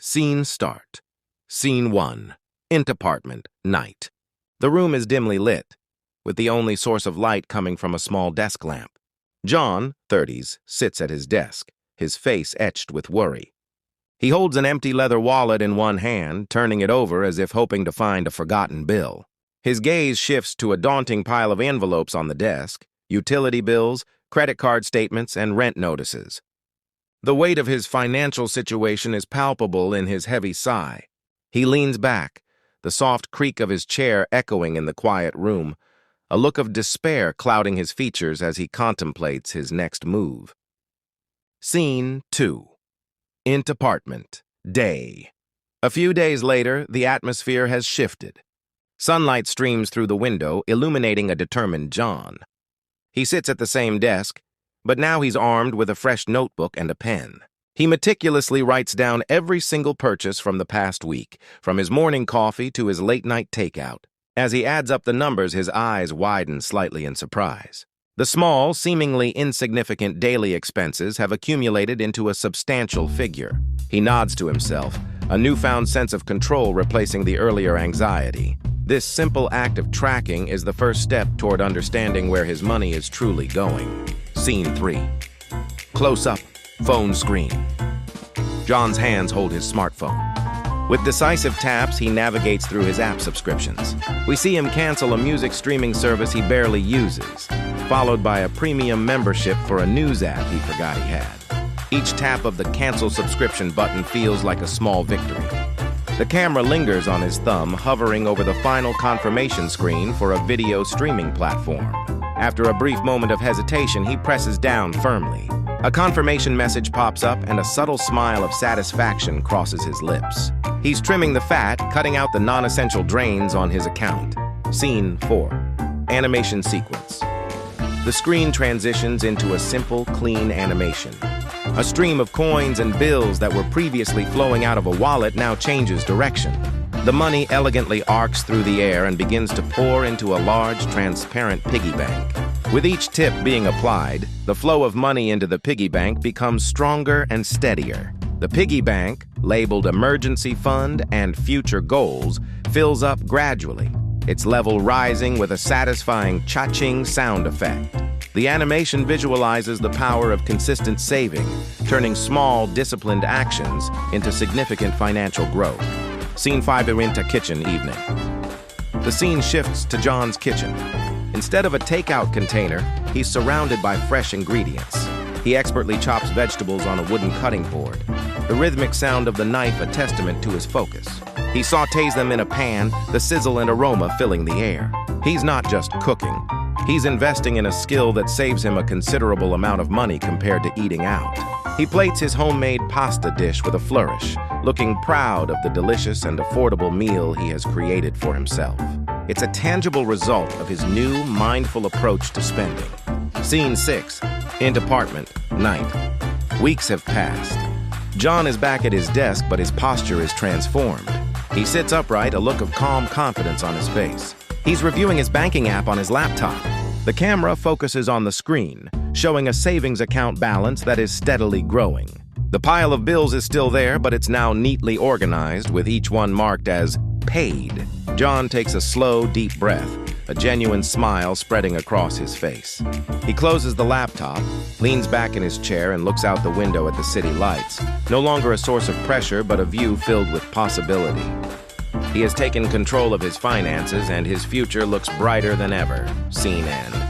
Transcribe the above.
Scene start. Scene 1. Int apartment, night. The room is dimly lit, with the only source of light coming from a small desk lamp. John, 30s, sits at his desk, his face etched with worry. He holds an empty leather wallet in one hand, turning it over as if hoping to find a forgotten bill. His gaze shifts to a daunting pile of envelopes on the desk, utility bills, credit card statements, and rent notices. The weight of his financial situation is palpable in his heavy sigh. He leans back, the soft creak of his chair echoing in the quiet room, a look of despair clouding his features as he contemplates his next move. Scene 2. Int apartment, day. A few days later, the atmosphere has shifted. Sunlight streams through the window, illuminating a determined John. He sits at the same desk, but now he's armed with a fresh notebook and a pen. He meticulously writes down every single purchase from the past week, from his morning coffee to his late-night takeout. As he adds up the numbers, his eyes widen slightly in surprise. The small, seemingly insignificant daily expenses have accumulated into a substantial figure. He nods to himself, a newfound sense of control replacing the earlier anxiety. This simple act of tracking is the first step toward understanding where his money is truly going. Scene 3. Close-up, phone screen. John's hands hold his smartphone. With decisive taps, he navigates through his app subscriptions. We see him cancel a music streaming service he barely uses, followed by a premium membership for a news app he forgot he had. Each tap of the cancel subscription button feels like a small victory. The camera lingers on his thumb, hovering over the final confirmation screen for a video streaming platform. After a brief moment of hesitation, he presses down firmly. A confirmation message pops up and a subtle smile of satisfaction crosses his lips. He's trimming the fat, cutting out the non-essential drains on his account. Scene 4. Animation sequence. The screen transitions into a simple, clean animation. A stream of coins and bills that were previously flowing out of a wallet now changes direction. The money elegantly arcs through the air and begins to pour into a large, transparent piggy bank. With each tip being applied, the flow of money into the piggy bank becomes stronger and steadier. The piggy bank, labeled Emergency Fund and Future Goals, fills up gradually, its level rising with a satisfying cha-ching sound effect. The animation visualizes the power of consistent saving, turning small, disciplined actions into significant financial growth. Scene 5 into kitchen evening. The scene shifts to John's kitchen. Instead of a takeout container, he's surrounded by fresh ingredients. He expertly chops vegetables on a wooden cutting board, the rhythmic sound of the knife a testament to his focus. He sautés them in a pan, the sizzle and aroma filling the air. He's not just cooking. He's investing in a skill that saves him a considerable amount of money compared to eating out. He plates his homemade pasta dish with a flourish, looking proud of the delicious and affordable meal he has created for himself. It's a tangible result of his new, mindful approach to spending. Scene 6. Int apartment, night. Weeks have passed. John is back at his desk, but his posture is transformed. He sits upright, a look of calm confidence on his face. He's reviewing his banking app on his laptop. The camera focuses on the screen, showing a savings account balance that is steadily growing. The pile of bills is still there, but it's now neatly organized, with each one marked as paid. John takes a slow, deep breath, a genuine smile spreading across his face. He closes the laptop, leans back in his chair, and looks out the window at the city lights. No longer a source of pressure, but a view filled with possibility. He has taken control of his finances, and his future looks brighter than ever. Scene end.